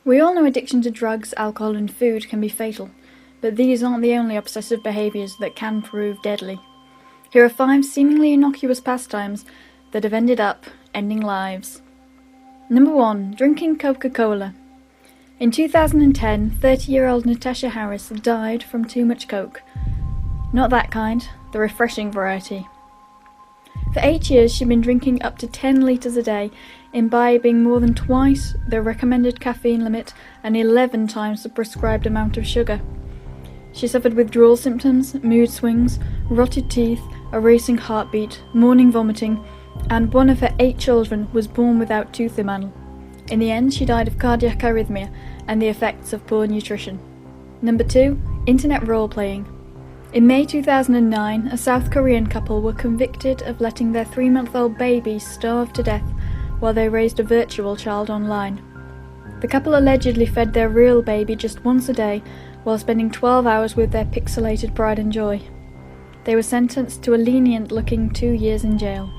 We all know addiction to drugs, alcohol and food can be fatal, but these aren't the only obsessive behaviours that can prove deadly. Here are 5 seemingly innocuous pastimes that have ended up ending lives. Number 1. Drinking Coca-Cola. In 2010, 30-year-old Natasha Harris died from too much Coke. Not that kind, the refreshing variety. For 8 years, she'd been drinking up to 10 litres a day, imbibing more than twice the recommended caffeine limit and 11 times the prescribed amount of sugar. She suffered withdrawal symptoms, mood swings, rotted teeth, a racing heartbeat, morning vomiting, and one of her 8 children was born without tooth enamel. In the end, she died of cardiac arrhythmia and the effects of poor nutrition. Number 2. Internet role-playing. In May 2009, a South Korean couple were convicted of letting their 3-month-old baby starve to death while they raised a virtual child online. The couple allegedly fed their real baby just once a day while spending 12 hours with their pixelated pride and joy. They were sentenced to a lenient-looking 2 years in jail.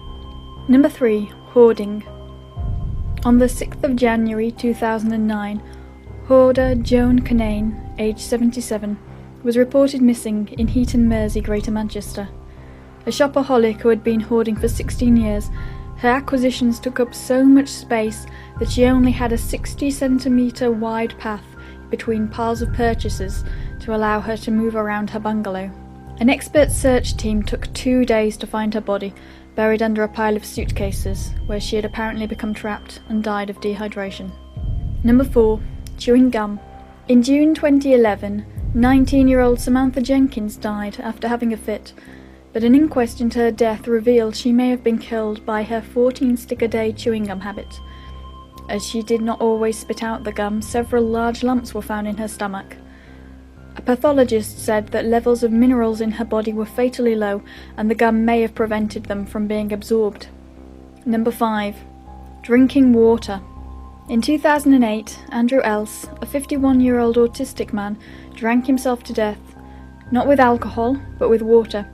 Number 3. Hoarding. On the 6th of January 2009, hoarder Joan Canane, aged 77, was reported missing in Heaton, Mersey, Greater Manchester. A shopaholic who had been hoarding for 16 years, her acquisitions took up so much space that she only had a 60-centimetre wide path between piles of purchases to allow her to move around her bungalow. An expert search team took 2 days to find her body, buried under a pile of suitcases, where she had apparently become trapped and died of dehydration. Number 4. Chewing gum. In June 2011, 19-year-old Samantha Jenkins died after having a fit, but an inquest into her death revealed she may have been killed by her 14-stick-a-day chewing gum habit. As she did not always spit out the gum, several large lumps were found in her stomach. A pathologist said that levels of minerals in her body were fatally low and the gum may have prevented them from being absorbed. Number 5. Drinking water. In 2008, Andrew Else, a 51-year-old autistic man, drank himself to death, not with alcohol, but with water.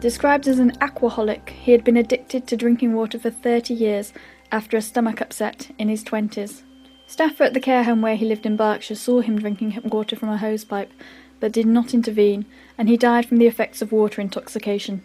Described as an aquaholic, he had been addicted to drinking water for 30 years after a stomach upset in his 20s. Staff at the care home where he lived in Berkshire saw him drinking water from a hosepipe, but did not intervene, and he died from the effects of water intoxication.